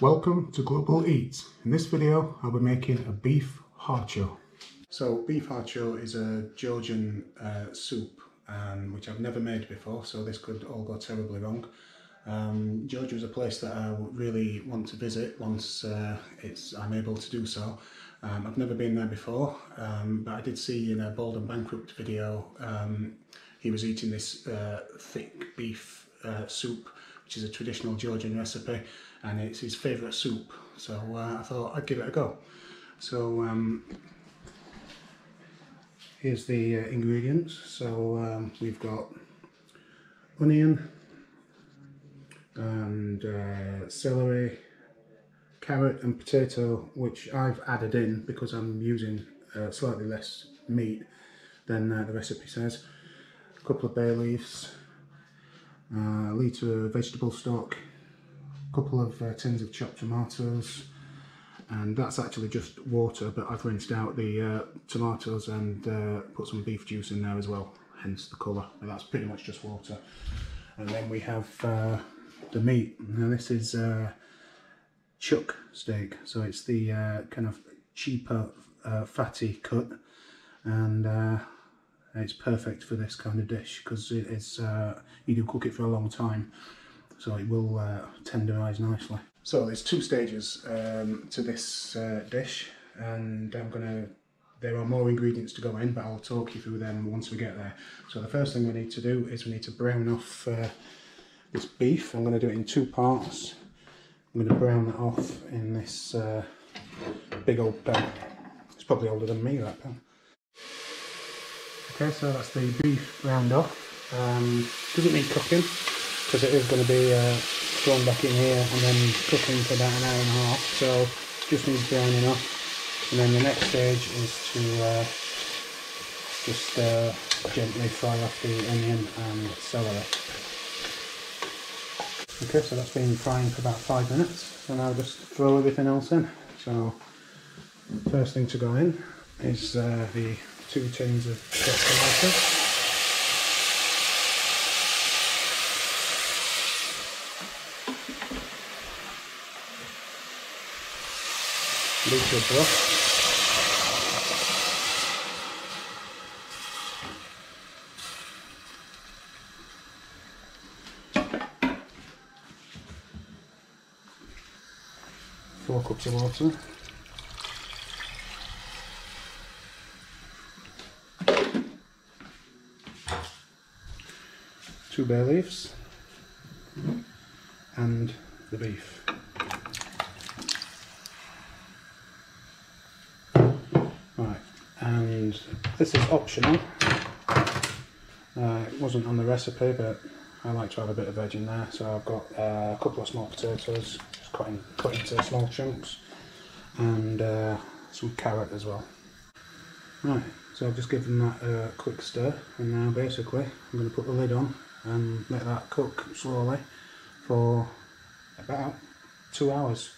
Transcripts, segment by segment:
Welcome to Global Eats. In this video I'll be making a beef kharcho. So beef kharcho is a Georgian soup which I've never made before, so this could all go terribly wrong. Georgia is a place that I really want to visit once I'm able to do so. I've never been there before, but I did see in a Bald and Bankrupt video he was eating this thick beef soup, which is a traditional Georgian recipe, and it's his favourite soup, so I thought I'd give it a go. So here's the ingredients. So we've got onion and celery, carrot and potato, which I've added in because I'm using slightly less meat than the recipe says. A couple of bay leaves, a litre of vegetable stock, a couple of tins of chopped tomatoes, and that's actually just water, but I've rinsed out the tomatoes and put some beef juice in there as well, hence the colour, but that's pretty much just water. And then we have the meat. Now this is chuck steak, so it's the kind of cheaper fatty cut, and it's perfect for this kind of dish because it's you do cook it for a long time, so it will tenderise nicely. So there's two stages to this dish, and there are more ingredients to go in, but I'll talk you through them once we get there. So the first thing we need to do is we need to brown off this beef. I'm going to do it in two parts. I'm going to brown that off in this big old pan. It's probably older than me, that pan. Okay, so that's the beef browned off. Doesn't need cooking because it is going to be thrown back in here and then cooking for about an hour and a half, so just needs browning off. And then the next stage is to just gently fry off the onion and celery. Okay, so that's been frying for about 5 minutes, so now just throw everything else in. So first thing to go in is the 2 tins of chopped tomatoes. Litre of broth. 4 cups of water. 2 bay leaves and the beef. Right, and this is optional. It wasn't on the recipe, but I like to have a bit of veg in there, so I've got a couple of small potatoes, just cut into small chunks, and some carrot as well. Right, so I've just given that a quick stir, and now basically I'm going to put the lid on and let that cook slowly for about 2 hours.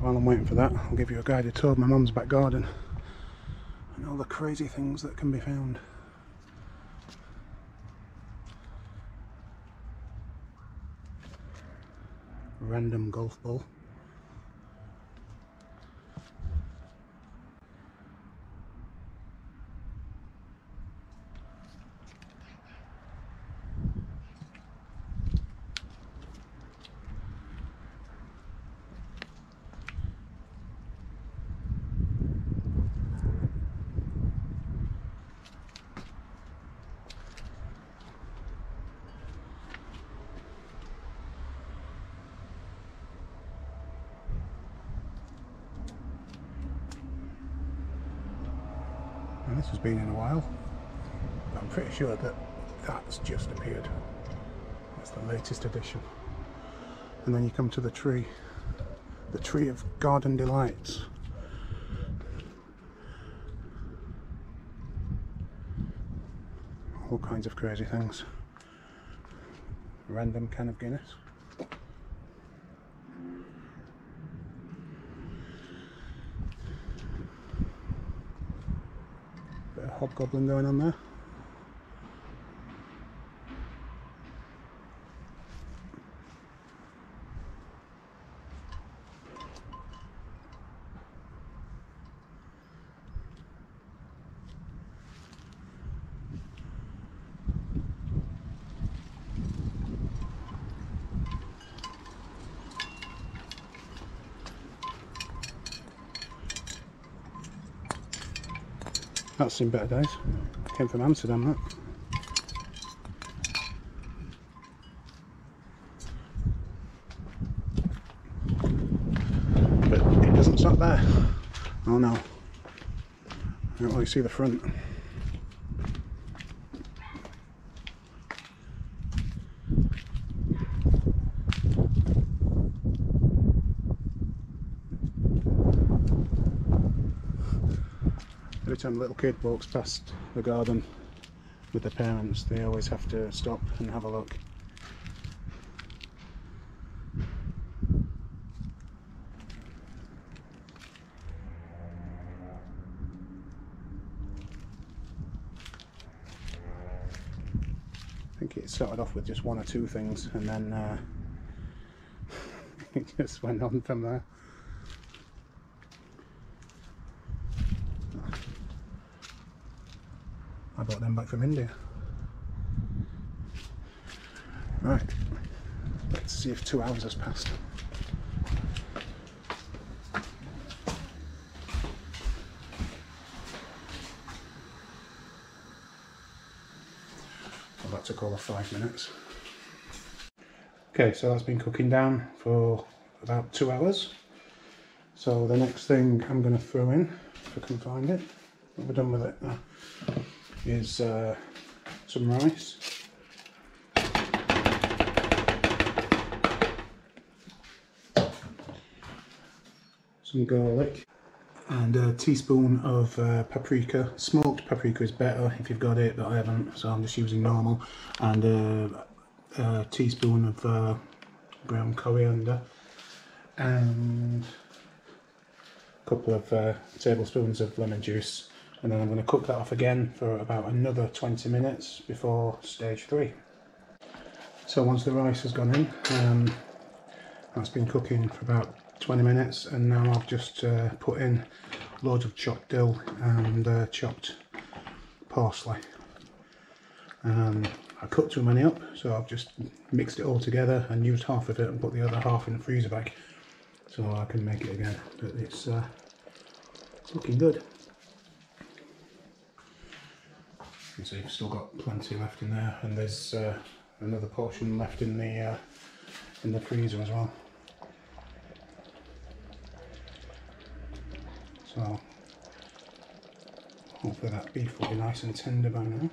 while I'm waiting for that, I'll give you a guided tour of my mum's back garden and all the crazy things that can be found. Random golf ball. And this has been in a while. I'm pretty sure that that's just appeared. That's the latest edition. And then you come to the tree of garden delights. All kinds of crazy things. Random can of Guinness. Bit of hobgoblin going on there. That's seen better days. Came from Amsterdam, that. But it doesn't stop there. Oh no. I don't really see the front. Every time a little kid walks past the garden with their parents, they always have to stop and have a look. I think it started off with just one or two things, and then it just went on from there. I bought them back from India. Right, let's see if 2 hours has passed. Well, that took over 5 minutes. Okay, so that's been cooking down for about 2 hours. So the next thing I'm going to throw in, if I can find it, what we're done with it now, is some rice, some garlic, and a teaspoon of paprika. Smoked paprika is better if you've got it, but I haven't, so I'm just using normal. And a teaspoon of brown coriander, and a couple of tablespoons of lemon juice. And then I'm going to cook that off again for about another 20 minutes before stage 3. So once the rice has gone in, that's been cooking for about 20 minutes, and now I've just put in loads of chopped dill and chopped parsley. I cut too many up, so I've just mixed it all together and used half of it and put the other half in the freezer bag so I can make it again. But it's looking good. You can see I've still got plenty left in there, and there's another portion left in the freezer as well. So hopefully that beef will be nice and tender by now.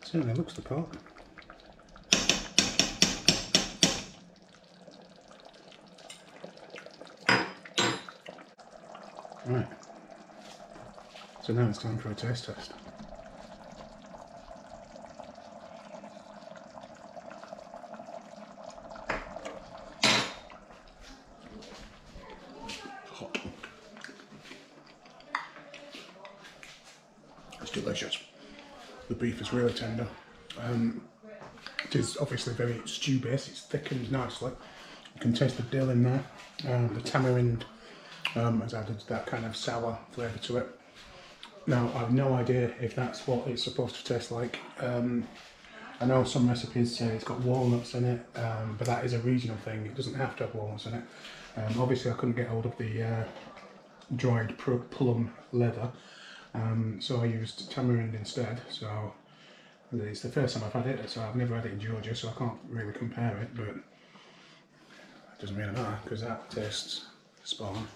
Certainly looks the part. Right, So now it's time for a taste test. Hot. It's delicious. The beef is really tender. It is obviously very stew based, it's thickened nicely. You can taste the dill in there. The tamarind has added that kind of sour flavour to it. Now, I've no idea if that's what it's supposed to taste like. I know some recipes say it's got walnuts in it, but that is a regional thing. It doesn't have to have walnuts in it. Obviously, I couldn't get hold of the dried plum leather, so I used tamarind instead. So it's the first time I've had it, so I've never had it in Georgia, so I can't really compare it, but it doesn't really matter because that tastes spot on.